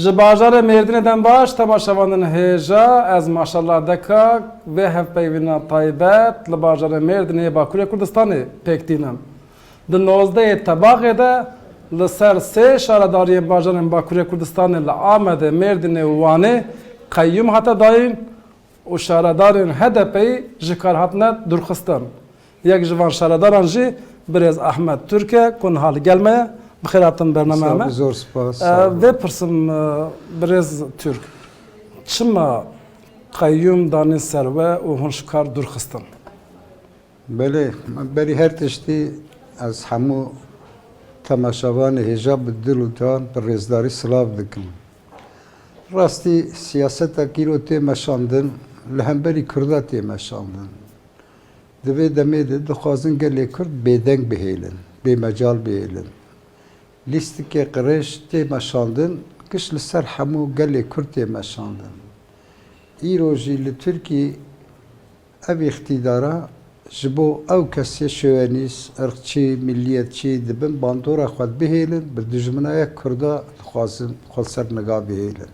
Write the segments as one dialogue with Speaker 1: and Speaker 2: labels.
Speaker 1: Ji bajarê Mêrdînê dem baş temaşevanên hêja ez maşallah deka vê hevpeyvîna taybet li bajarê Mêrdînê Bakurê Kurdistanê pêk dînim. Di 19 Tebaxê de li ser sê şaredariyên bajarên Bakurê Kurdistanê li Amedê, Mêrdînê û Wanê qeyyûm hate dayîn û şaredarên HDP'yê ji kar hatine durxistin. Yek ji van şaredaran jî Birêz Ahmed Türk e ku niha gelmeye bixêr hatin bername me.
Speaker 2: Zor spas.
Speaker 1: Vê pirsim Birêz Türk. Çima qeyyûm danîn ser we û hûn ji kar durxistin?
Speaker 2: Belê, berî her tiştî ez hemû temaşevanê hêja bi dil û can bi rêzdarî silav dikim. Rastî siyaseta kîro tê meşandin, li hemberî Kurda tê meşandin. Di vê demê de dixwazin gelê Kurd bêdeng bihêlin, bêmecal bihêlin. Lîstikê qirêj tê meşandin, giş li ser hemû gelê Kurd tê meşandin. Îro jî li Tirkiyê ev îxtîdara ji bo ew kesê şövenîst, irqçî, milliyetçî dibin bandora xwe bihêlin, bi dijminaya Kurda dixwazin xwe ser niga bihêlin.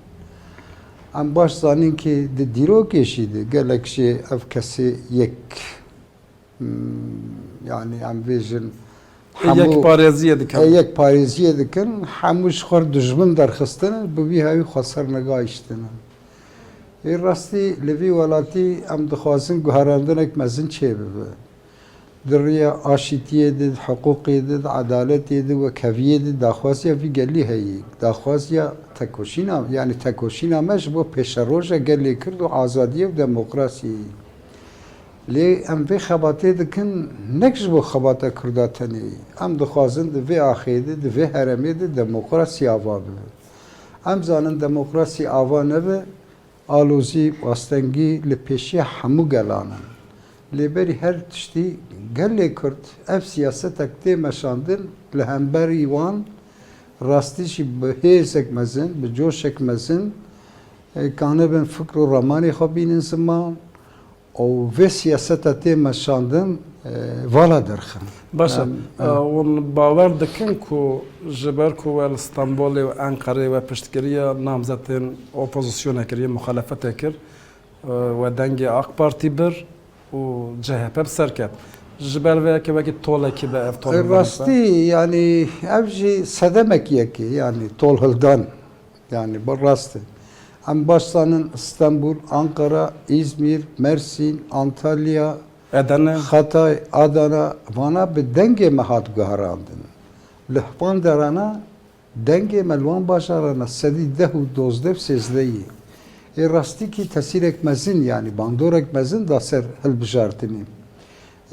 Speaker 2: Em baş zanîn ki di dîrokê jî de gelek jê ev kesê yek yani em bêjin
Speaker 1: Yek parêziyê dikin.
Speaker 2: yek parêziyê dikin, hemû ji xwe dijmin derxistin, bi vî hevî xwe ser niga îştinin. Ê rastî li vî welatî em dixwazin guherandinek mezin çê bibe. Di rêya aşîtiyê de, hiqûqê de, edaletê de û keviyê de daxwaziya vî gelî heye. Daxwaziya tekoşîna yani tekoşîna me ji bo pêşeroja gelê Kurd û azadiyê û demokrasiyê. Lê em vê xebatê dikin nek ji bo xebata Kurda tenê. Em dixwazin di vê axê de, di vê heremê de demokrasî ava bibe. Em zanin demokrasî ava nebe, alozî wastengî li pêşiya hemû gelan in. Lêberî her tiştî gelê Kurd ev siyasetek tê meşandin li hemberî wan rastî jî bi hêzek mezin, bi coşek mezin kanibin fikr û ramanê xwe bînin ziman û vê siyaseta tê meşandin vala derxin.
Speaker 1: Başa, hûn bawer dikin ku ji ber ku we li Stenbolê û Enqereyê we piştgiriya namzetên opozisyonê kiriye, muxalefetê kir, we dengê AK Partî bir û CHP bi ser ket. Ji ber vê yekê wekî tolekî be ev tol.
Speaker 2: Rastî yani ev jî sedemek yekê yani tol hildan yani bu rast e. Em baş zanin İstanbul, Ankara, İzmir, Mersin, Antalya,
Speaker 1: Edirne,
Speaker 2: Hatay, Adana vana bi dengê me hat guherandin. Li van derana dengê me li wan bajarana sedî deh û dozdev sêzdeyî. Ê rastî kî tesîrek mezin yani bandorek mezin da ser hilbijartinê.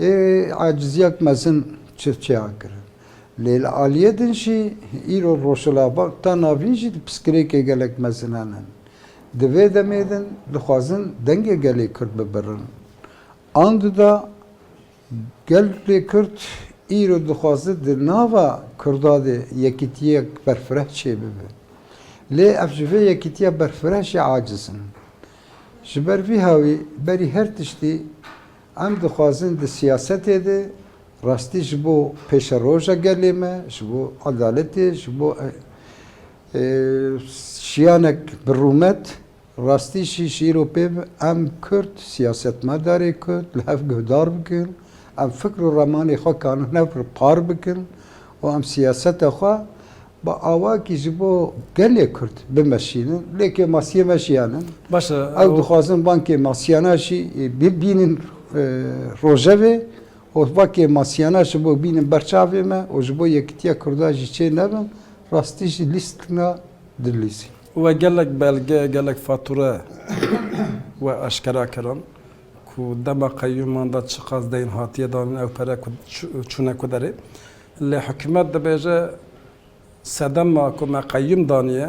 Speaker 2: Ê aciziyak mezin çirçeya kirin. Lê li aliyê din jî îro Rojhilatê ta navîn jî piskirêkê gelek mezin henin. Di vê demê din dixwazin dengê gelê Kurd bibirin. And da gelê Kurd îro dixwaze di nava Kurda de yekîtiyek berfireh çê bibe. Lê ev ji vê yekîtiya berfireh jî aciz in. Ji ber vî hawî berî her tiştî em dixwazin di siyasetê de rastî ji bo pêşeroja gelê me, ji bo edaletê, ji bo şiyanek bi rûmet rastî jî şîro pê em Kurd siyasetmedarê Kurd li hev guhdar bikin, em fikr û ramanê xwe kanin hev par bikin û em siyaseta xwe bi awakî ji bo gelê Kurd bimeşînin, lê kêmasiye meşiyanin.
Speaker 1: başa
Speaker 2: Ew dixwazin van kêmasiyana jî bibînin rojevê û va kêmasiyana ji bo bînin berçavê me û ji bo yekîtiya Kurda jî çê nebin, rastî jî lîstina dilîsî.
Speaker 1: we gelek belge, gelek fature we eşkera kirin ku dema qeyyûman da çi qas deyên hatiye danin ew pere çûne ku derê. Lê hikûmet dibêje sedema ku me qeyyûm daniye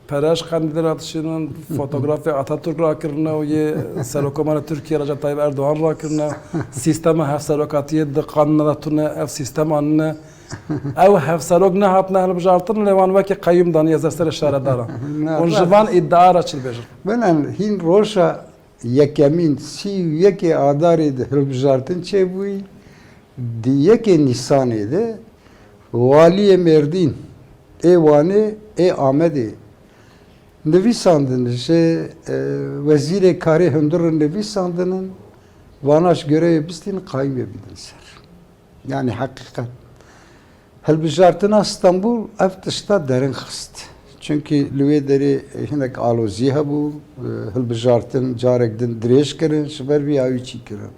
Speaker 1: pereş qendîlê ratişînin, fotografê Atatürk rakirine û yê Serokkomara Tirkiye Recep Tayyip Erdoğan rakirine, sîstema hevserokatiyê di qanûna de tune ev sîstem anine ew hevserok nehatine hilbijartin lê wan wekî qeyyûm daniye zer serê şaredaran. Hûn ji van îddia re çi dibêjin?
Speaker 2: Benen hîn roja yekemîn sî û yekê adarê de hilbijartin çêbûyî di yekê Nîsanê de waliyê Mêrdîn ê Wanê ê Amedê نویساندن جه وزیر کاری هندر نویساندنن واناش görevi بستین قایم بیدن سر yani hakikat هلبجارتنا İstanbul eftişta derin xist çünkü lüve deri hinek alozi hebu هلبجارتن carekdin direş kirin şiber bir avi çi kirin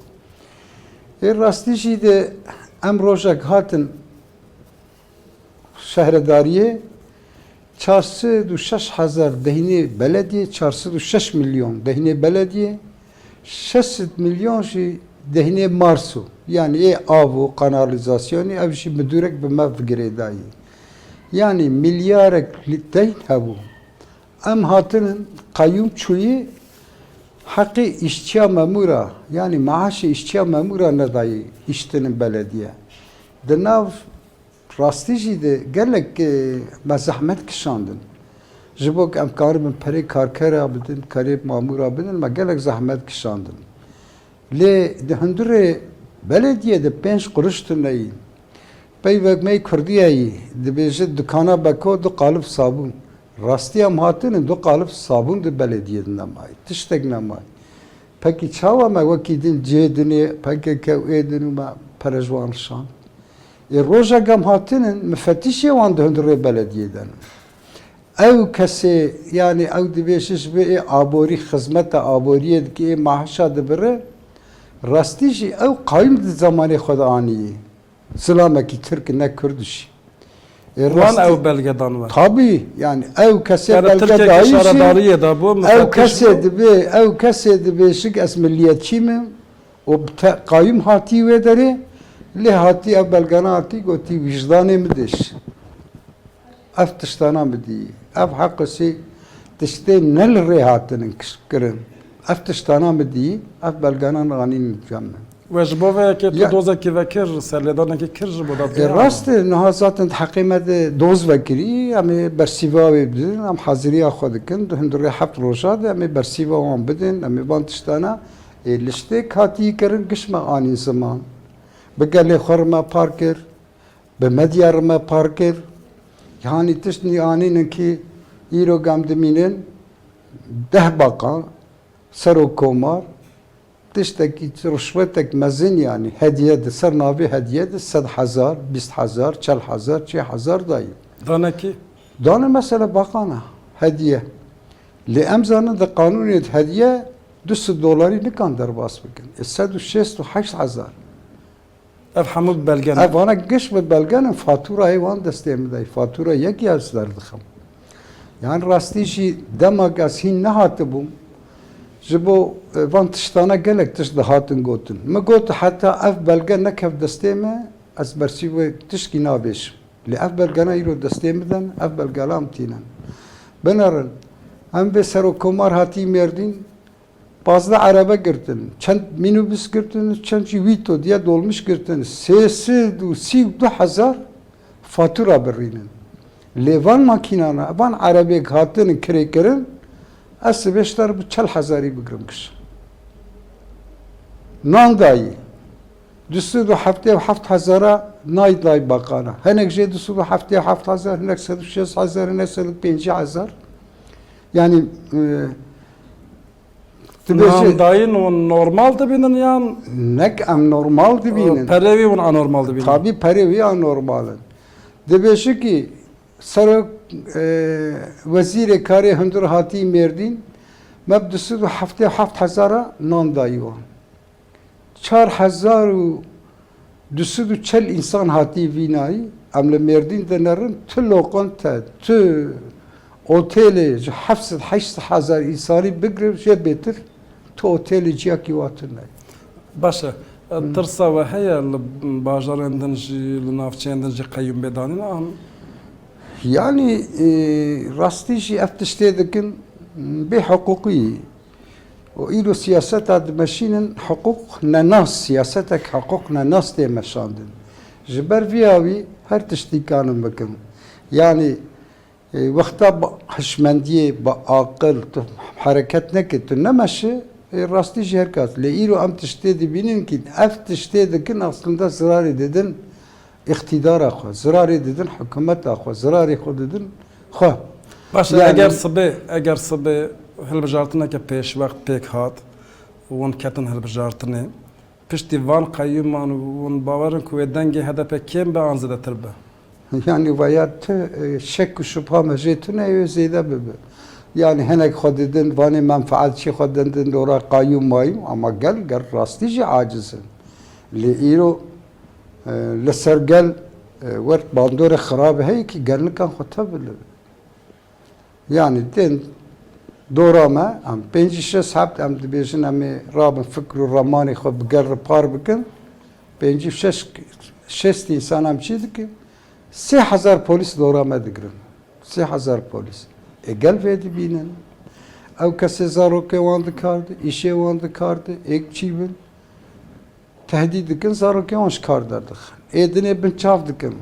Speaker 2: rastişi de em rojak hatin şehredariye 406,000 dehine belediye 406 milyon dehine belediye 600 milyon şey dehine marsu yani avu kanalizasyonu ev şey müdürek bir mevgire dahi yani milyarek litteyn hebu em hatının kayyum çuyu hakkı işçi memura yani maaşı işçi memura ne dahi iştinin belediye denav rastişi de gelek mezahmet kişandın jibok em karibin peri karkera bidin karib mamura bidin ma gelek zahmet kişandın le de hundure belediye de 5 kuruş tüneyin pey vekmeyi kurdiyeyi de beje dükana beko du kalıp sabun rastiyam hatının du kalıp sabun de belediyeden namay tiştek namay peki çava me vakidin cedini peki kevedini ma perejwan şan roja gam hatının müfettişi wan de hundure belediyeden ev kesi yani ev dibeşiş ve abori hizmeta aboriye ki maaşa de bire rastişi ev kayım zamanı Xuda aniye Sılamaki Türk ne Kürdüş
Speaker 1: Van ev belgedan var.
Speaker 2: Tabi yani ev kese
Speaker 1: Yani
Speaker 2: belge
Speaker 1: Türkiye
Speaker 2: dahi
Speaker 1: şaradariye da bu
Speaker 2: ev kese de beşik es milliyetçi mi o kayım hati ve deri li hati ev belgana hati goti vicdanı mı deş ev tiştana mı diye ev hakkısı tişte nel rehatının kışkırın ev tiştana mı diye ev belgana gani mükemmel
Speaker 1: و جبو که تو دوزه کی وکر سرلدانه کی کرج بود
Speaker 2: راست نه zaten حقیقت دوز وکری امی برسیوا بدین ام حاضری خود کن هندره هفت روزه امی برسیوا هم بدین امی بانتشتانا لشته کاتی کرن قشما آنی زمان بگلی خورما پارکر به مدیارما پارکر yani tişni aninin ki iro gamdeminin 10 bakan sero komar tişteki rüşvetek mezin yani hediye de ser navi hediye de 100,000 20,000 40,000 60,000 dayı.
Speaker 1: Dana ki?
Speaker 2: Dana mesela bakana hediye. Li emzanın da kanuniyet hediye $200 ne kadar bas bakın. 168,000.
Speaker 1: Ev hamı belgen.
Speaker 2: Ev ana geç ve belgenin fatura hayvan desteğimi dayı. Fatura yek yazlardı xam. Yani rastişi demek az hin ne hatı bum. جبو وان تشتانا قالك تشد هاتن قوتن ما قلت حتى اف بلغا نكف دستيمه از برسيوه تشكي نابش لأف بلغانا يرو دستيمدن اف بلغا لام تينن بنرن هم به سرو کمار هاتی مردین bazı araba girdin, çend minibüs girdin, çend vito diye dolmuş girdin, sesi du siv du hazar fatura berinin. Levan makinana, van arabe hatının kirekerin از بیشتر به 40,000 بگیرم کش. نان دایی. 207,000 نای دای باقانه. هنگ جه 207,000 هنگ 106,000 هنگ 105,000. Yani
Speaker 1: Naan dayı normal da binin yan.
Speaker 2: nek am normal da binin.
Speaker 1: Perevi un anormal da binin.
Speaker 2: Tabi perevi anormalın. Debeşi ki سر وزیر کاری هندر هاتی مردین مبدوسه و 7,000 نان دایوان 4,240 insan hati vinayı amle merdin denerin tü lokanta tü oteli 7,000 insanı bigrev şey betir tü oteli ciyaki vatınay.
Speaker 1: Başa tırsa ve heye bajarından nafçenden kayyum bedanin an
Speaker 2: Yani rastişi eftiştedekin bir hukuki o ilo siyaset admeşinin hukuk nenas siyasetek hukuk nenas diye meşandın. Jiber viyavi her tiştikanın bakın. Yani vakta hışmendiye ba akıl hareket neketin nemeşi rastişi herkas. Le ilo am tiştedi binin ki eftiştedekin aslında zarar ededin iktidar akwa, zarar ededin hükümet akwa, zarar ededin khwa.
Speaker 1: باش
Speaker 2: يعني-
Speaker 1: اگر صبي هالبجارتنا كبيش وقت بيك هات ون كاتن هالبجارتنا پشتی وان قیومان ون باورن که دنگی هدف کم به آنزده تربه
Speaker 2: Yani باید شک و شبهه مجیتونه یا زیده ببه yani henek xodidin vani menfaatçi xodidin dora qayyum mayım ama gel rastici acizin li iro li ser gel wert bandore xarab hey ki gelnikan xotabili yani den dorama am penci şes habt am dibêjin em rabin fikr û ramanê xwe bi ger par bikin penci şest insan em çi dikin 3000 polis dorama digirin 3000 polis gel vê dibînin ew kesê zarokê wan dikardi îşê wan dikardi êk çî bin tehdît dikin zarokê wan ji kar derdixin dinê bin çav dikin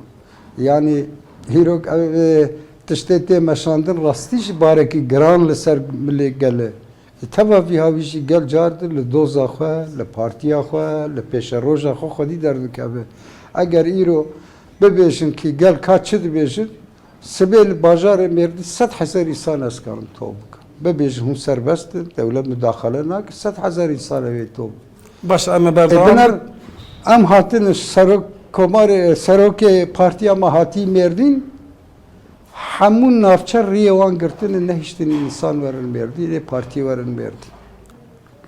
Speaker 2: yani hîrok ew tiştê tê meşandin rastî ji barekî giran li ser milê gelê teva vî havî jî gel car dir li doza xwe li partiya xwe li pêşeroja xwe xwedî derdikeve eger îro bibêjin ki gel ka çi dibêjin sibê li bajarê mêrdî 100,000 însan ez karim to bikim bibêjin hûn serbestin dewlet müdaxele nake 100,000 însan ev ê to bikin
Speaker 1: باش اما
Speaker 2: Biner
Speaker 1: بردوام
Speaker 2: em hatin serok komarê serokê partiya me hatî mêrdîn hemû navçe riyê wan girtin nehiştin însan werin mêrdî lê partî werin mêrdî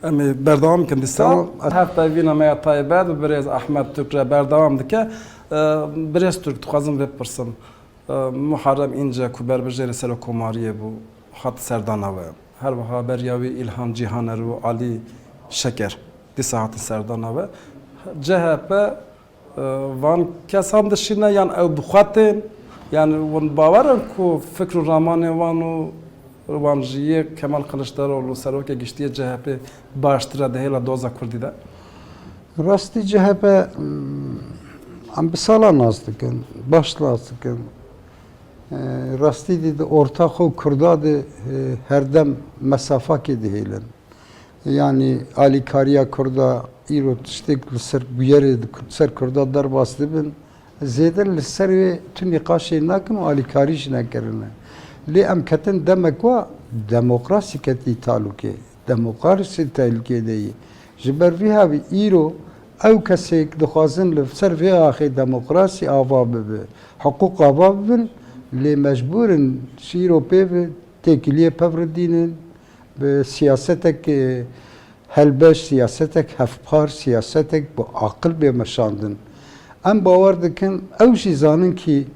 Speaker 1: اما بردوام کن دیسا
Speaker 2: Tamam.
Speaker 1: هفته وینا ما طایبات و بریز احمد ترک بردوام دکه بریز ترک تخوازم بپرسم محرم اینجا کوبر بجری سر کوماریه بو خط سردانه و هر وها بریاوی الهام جیهان رو علی شکر دیسا خط سردانه و CHP van kesan dışına yani ev bukhatin yani van bavarın ku fikru ramane vanu van jiye Kemal Kılıçdaroğlu seroke geçtiği CHP baştıra dehela doza kurdida.
Speaker 2: Rastî CHP em bi sala nas dikin baş nas dikin rastî dî di orta xwe Kurda de herdem mesafakê dihêlin yani alîkariya Kurda îro tiştek li ser bûyerê ser Kurda derbas dibin zêde li ser wê tu nîqaşê nakin û alîkarî jî nekirine lê em ketin demek wa demokrasî ketî talûkê demokrasî tehlikê deyî ji ber vî havî îro ew kesek dixwazin li ser vê axê demokrasî ava bibe hiqûq ava bibin lê mecbûrin şîro pê ve têkiliyê pevridînin bi siyasetek helbeş siyasetek hevpar siyasetek bi aqil bê meşandin em bawer dikin ew jî zanin ki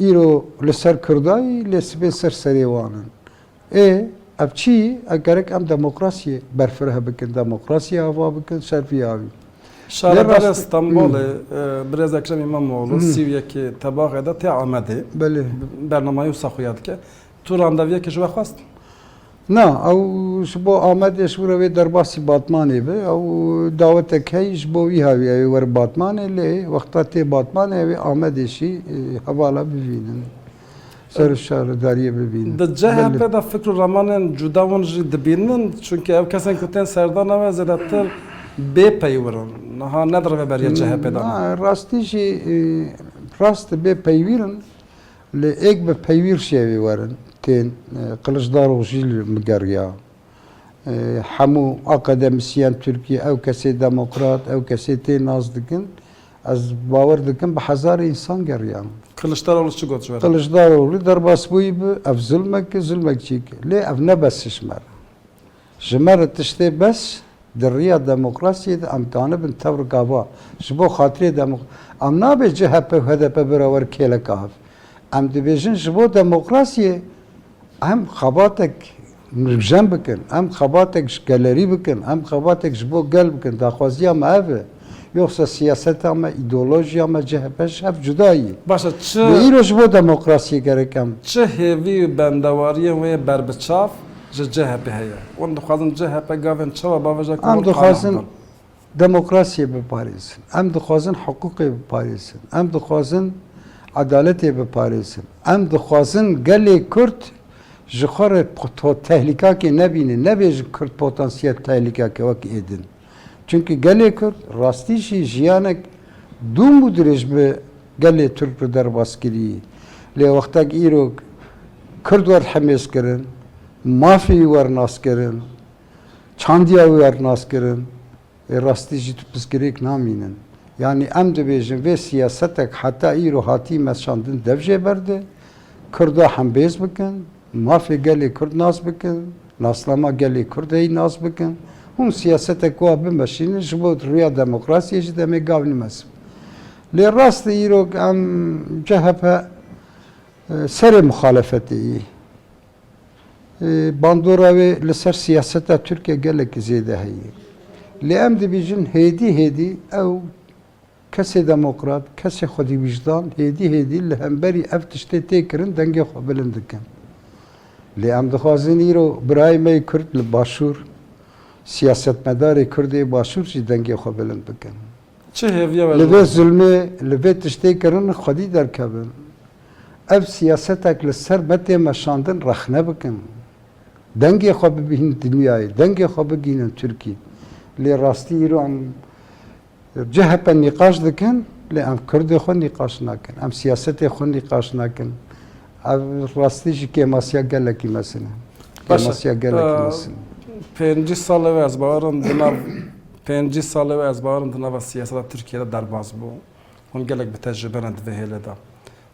Speaker 2: îro li ser Kurdayî lê sibê ser serê wan in ev çi egerek em demokrasiyê berfireh bikin demokrasiyê ava bikin ser vî avî
Speaker 1: Şarabel İstanbul'u biraz Ekrem İmamoğlu Sivye'ki tabağı da te amedi.
Speaker 2: belê
Speaker 1: Bernamayı saxuyad ki tu randevuya ki jwe xwast.
Speaker 2: na ew ji bo Amedê ji wir wê derbasî Batmanê be ew dawetek hey ji bo wî havî ew wer Batmanê lê wexta tê Batmanê ew ê Amedê jî hevala bivînin ser şaredariyê bivînin
Speaker 1: Di CHP da fikru ramanên cuda wan jî dibînin çünkü ev kesin ku tên serdana ve zêdetir bê peywirin. Niha nedir ve beriya CHP'dan.
Speaker 2: rastî jî rast bê peywîrin lê êk bi peywîr şêvê werin tên Kılıçdaroğlu jî li geriya hemû akademisyen Tirkiye ew kesê demokrat ew kesê tê naz dikin ez bawer dikim bi hezarê însan geriyan
Speaker 1: Kılıçdaroğlu çi got jwe.
Speaker 2: Kılıçdaroğlu derbasbûyî bi ev zulmek çîk lê ev ne bes ji me re ji me re tiştê bes di riya demokrasiyê de em tanibin tevr gava ji bo xatirê em nabe CHP û HDP berawer kêleka hev em dibêjin ji bo demokrasiyê em xebatek jem bikin em xebatek ji gelerî bikin em xebatek ji bo gel bikin daxwaziya me ev e yoksa siyaseta me îdeolojiya me CHP ji hev cudayî
Speaker 1: Başa çi
Speaker 2: îro ji bo demokrasiyê gerek em
Speaker 1: çi hêvî bendewariyên wê berbiçav ji CHP heye. Wan dixwazin CHP gavên çawa baveja
Speaker 2: em dixwazin demokrasiyê biparêzin em dixwazin hiqûqê biparêzin em dixwazin adaletê biparêzin em dixwazin gelê Kurd ji xwe re tehlikakê nebînin nebêjin Kurd potansiyel tehlikake wek êdin çünkü gelê Kurd rastî jî jiyanek dûm û dirêj bi gelê Türk bi derbas kirî lê wextek îro Kurd var hemes kirin, Mafi var nas kirin, Çandiya var nas kirin, rastici tu piskirek naminin. Yani em dibêjin vê siyasetek heta îro hatî meşandin dev jê berde, Kurda hembêz bikin, Mafê gelê Kurd nas bikin, naslama gelê Kurdeyî nas bikin, hûn siyasetek wa bimeşînin ji bo rêya demokrasiyê jî demê gav nimezin. Lê rastî îro em CHP serê muxalefetê yê. Bandora wê li ser siyaseta Tirkiye gelekî zêde heye. Lê em dibêjin hêdî ew kesê demokrat, kesê xwedî wîjdan, hêdî li hemberî ev tiştê tê kirin dengê xwe bilind dikin. Lê em dixwazin îro birayê me Kurd li başûr, siyasetmedarê Kurdê başûr jî dengê xwe bilind bikin.
Speaker 1: Çi hêviye
Speaker 2: Li vê zulmê, li vê tiştê kirin xwedî derkevin. Ev siyasetek li ser metê meşandin rexne bikin. Dengê xwe bibînin dinyayê, dengê xwe bigînin Tirkiye. Lê rastî îro em CHP nîqaş dikin, lê em Kurdê xwe nîqaş nakin. Em siyasetê xwe nîqaş nakin. Ev rastî jî kêmasiya gelekî mesin e. Kêmasiya gelekî mesin.
Speaker 1: 5 sal ev ez bawarim di nav 5 sal ev ez bawarim di nava siyaseta Tirkiye'de derbas bû. Hûn gelek bi tecrübe ne divê hêlê da.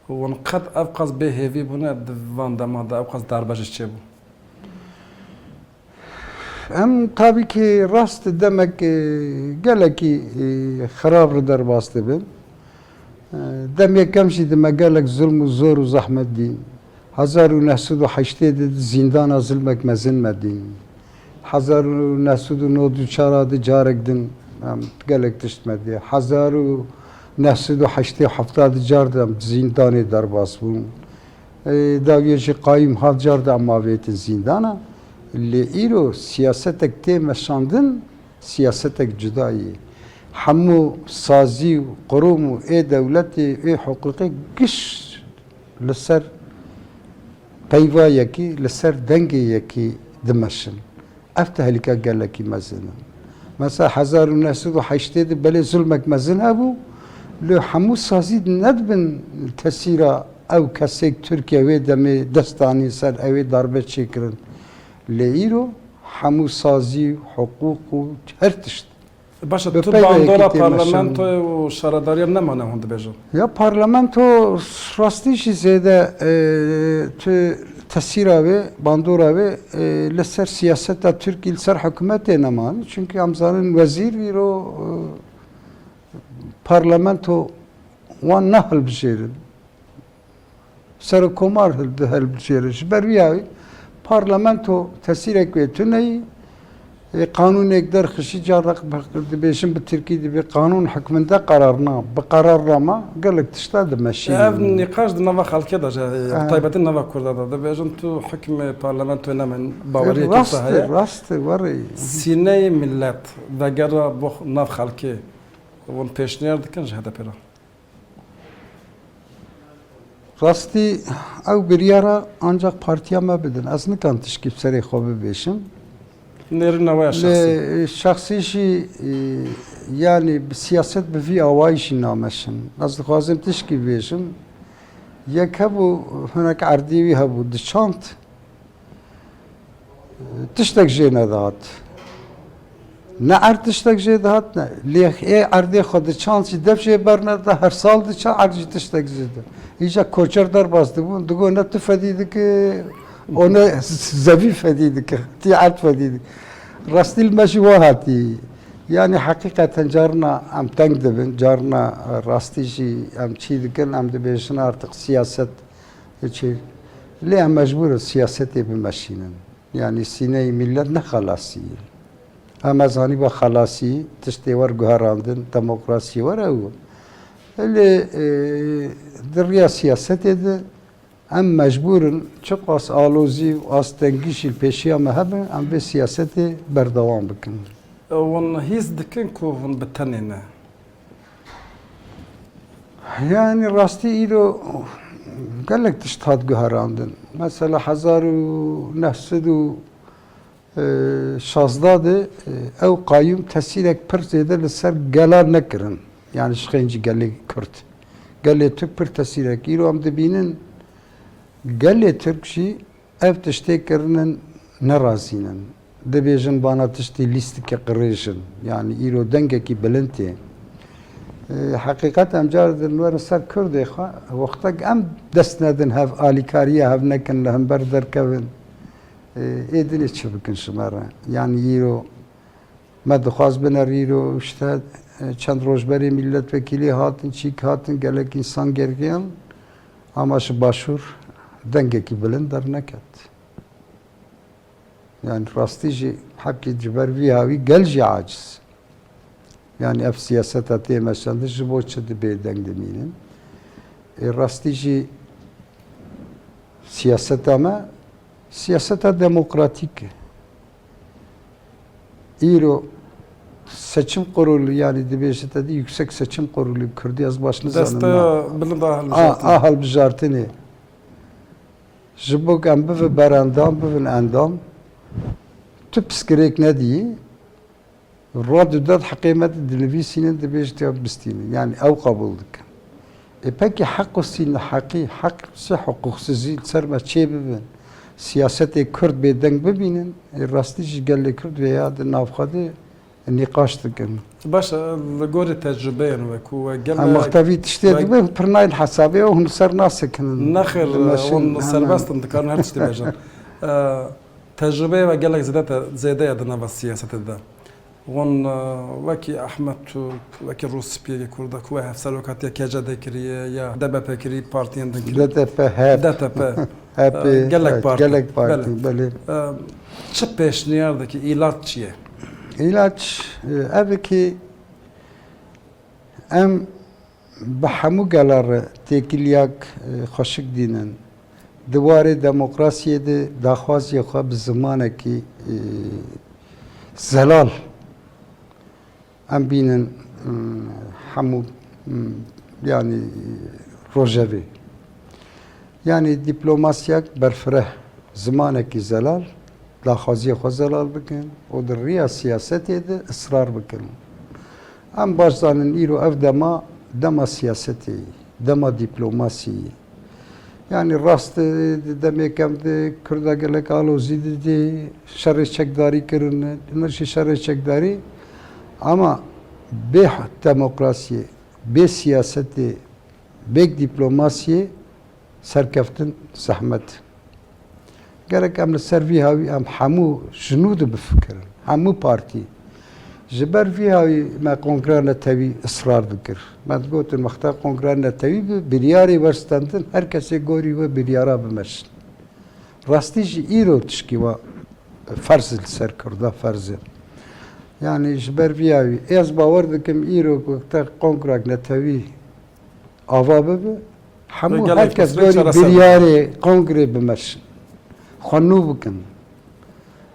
Speaker 1: Hûn qet ev qas bê hêvî bûne di van dema da ev qas derbe ji çê bû.
Speaker 2: Em tabii ki rast demek gelekî xerab li derbas dibin. Demêk em jî dime gelek zulm û zor û zehmet dîn. 1908 de zindana zilmek mezin me dîn. 1994 de carek din em gelek tişt me diye. 1987 car de em zindanê derbas bûn. Dawiye jî qayîm hat car de em mavêtin zindana. Lê îro siyasetek tê meşandin, siyasetek cuda yê. Hemû sazî û qurum û ê dewletê ê huquqê giş li ser peyva yekî, li ser dengê yekî dimeşin. Ev tehlike gelekî mezin in. Mesela 1908 de belê zulmek mezin hebû, lê hemû sazî nedibin tesîra ew kesek Tirkiye wê demê destanî ser ew ê darbe çêkirin. Lê îro hemû sazî, huquq û her tişt.
Speaker 1: Başa
Speaker 2: Bi
Speaker 1: tu
Speaker 2: peyva
Speaker 1: bandora
Speaker 2: yekî tê
Speaker 1: parlamentoya û şaradariya nemane hûn dibêjin.
Speaker 2: Ya parlamento rastî jî zêde tu tesîra wê, bandora wê li ser siyaseta Tirkiye li ser hikûmetê neman. Çünkü em zanin wezîr îro parlamento wan ne hilbijêrin. Serokkomar hilbijêrin. Ji ber wî yawê parlamento tesîrek wê tuneyî kanûnek derxişî carek dibêjin bi Tirkiye dibe kanûn hikminde qararname. Bi qararname gelek tişta dimeşînin.
Speaker 1: Ev nîqaş di nava xelkê de taybetî nava Kurda da dibêjin tu hikmê parlamentoya nemen baweriyekî te heye.
Speaker 2: Rast warê.
Speaker 1: Sîneyê millet vegera bo nav xelkê hûn pêşniyar dikin ji HDP re.
Speaker 2: Rastî ew biryara ancak partiya me bidin. Ez nikan tişkî serê xwe bibêjim.
Speaker 1: Nêrîna we ya şexsî.
Speaker 2: Şahsî jî yani siyaset bi vî awayî jî nameşin. Ez dixwazim tişkî bêjim. Yek hebû hinek erdî wî hebû diçand. Tiştek jê nedat. Ne erd tiştek jê dihat ne. Lê ê erdê xwe diçand jî dev jê bernede her sal diçand erd jî tiştek jê de. İyice koçer derbas dibûn. Digo ne tu fedî dike ona zevî fedî dike. Tî erd fedî dike. Rastî me jî wa hatî. Yani hakikaten carna em teng dibin, carna rastî jî em çî dikin, em dibêjin artık siyaset çi. Lê em mecbûrin siyasetê bimeşînin. Yani sîneyê millet ne xelasî ye. Em ez zanî xelasî, tiştê wer guherandin, demokrasî wer ew. Lê di rêya siyasetê de em mecbûrin çi qas alozî û astengî jî pêşiya me hebe, em vê siyasetê berdewam bikin.
Speaker 1: Hûn hîs dikin ku hûn bi tenê ne.
Speaker 2: Yani rastî îro gelek tişt hat guherandin. Mesela 1916 de ew qayyum tesîrek pir zêde li ser gelar nekirin. Yani şixêncî gelê Kurd. Gelê Türk pir tesîrek. Îro em dibînin gelê Türk jî ev tiştêkirinin nerazînin. Dibêjin bana tiştê lîstikê qirêjin. Yani îro dengekî bilind tê. Heqîqet em car din werin ser Kurdê xwe wextek em dest nedin hev alîkariya hev nekin li hember derkevin. Ê dilê çi bikin ji me re. Yani îro me dixwaz biner îro işte çend rojberê milletvekîlî hatin, çîk hatin, gelek însan gergiyan ama ji başûr dengekî bilind derneket. Yani rastî jî hekî ji ber vî havî gel jî aciz. Yani ev siyaseta tê meşandin ji bo çi dibê deng dimînin. Rastî jî siyaseta me siyaseta demokratîk e. İro seçim kurulu yani dibêjit de yüksek seçim kurulu Kurdî ez baş nizanim.
Speaker 1: Desta bilind
Speaker 2: ahal bijartinê. Ji bo em bivin berendam bivin endam tu piskirêk nedî radyo dad heqîmet dinivîsînin dibêjit ya bistînin. Yani ew qabûl dikin. Peki hek sîn heqî hek si huquqsizî ser me çê bibin. Siyasetê Kurd bêdeng bibînin, rastî jî gelê Kurd veya di navxwedê nîqaş dikin.
Speaker 1: Baş li gorî tecrübeyên we ku we
Speaker 2: Em
Speaker 1: gelek
Speaker 2: muxtevî tiştê dibin pir nayên hesabê û hûn ser nasekinin.
Speaker 1: nexir hûn serbestin dikarin her tiştî bêjin. Tecrübeyê ve gelek zêde ye di nava siyasetê de. Wan wekî Ehmed Türk, wekî Rûspiyekî Kurda ku we hevserokatiya KCD kiriye ya DBP kirî partiyên din kiriye.
Speaker 2: DTP, HEP,
Speaker 1: DTP.
Speaker 2: HEP,
Speaker 1: Gelek Parti.
Speaker 2: Gelek Parti, belê.
Speaker 1: Çi pêşniyardekî îlat çi ye?
Speaker 2: İlaç evekî em bi hemû gelar têkiliyak xweşik dînin. Di warê demokrasiyê de daxwaziyê xwe bi zimanekî zelal em bînin hemû yani rojevê. Yani diplomasyak berfireh zimanekî zelal daxwaziya xwe zelal bikin û di rêya siyasetê de ısrar bikin. Em baş zanin îro ev dema siyasetê yê, dema diplomasiyê. Yani rast demek em de Kurda gelek alozî didê şerê çekdarî kirin, hûn jî şerê çekdarî ama bê demokrasiyê, bê siyasetê, bê diplomasiyê serkeftin zehmet. Gerek em li ser vî havî em hemû jinû de bifikirin, hemû partî. Ji ber vî havî me kongreya netewî ısrar dikir. Me digotin wexta kongreya netewî bi biryarê werstendin her kesê gorî we biryara bimeşin. Rastî jî îro tişkî we ferz li ser Kurda ferz e. Yani ji ber vî havî ez bawer dikim îro ku wexta kongrek netewî ava bibe hemû her kes gorî biryarê kongrê bimeşin. Xwenû bikin.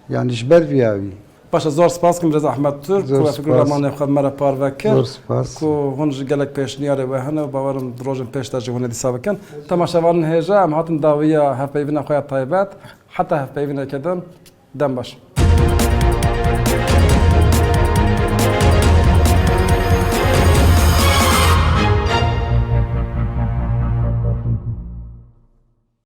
Speaker 2: Yani ji ber vî havî.
Speaker 1: Başa zor spas kim Reza Ahmed Türk ku fikir ramanê xwe me re par vekir.
Speaker 2: Zor spas.
Speaker 1: Ku hûn ji gelek pêşniyarê we hene bawerim di rojên pêş de jî hûn ê dîsa bikin. Temaşevanên hêja em hatin dawiya hevpeyvîna xwe ya taybet heta hevpeyvîneke din dem baş.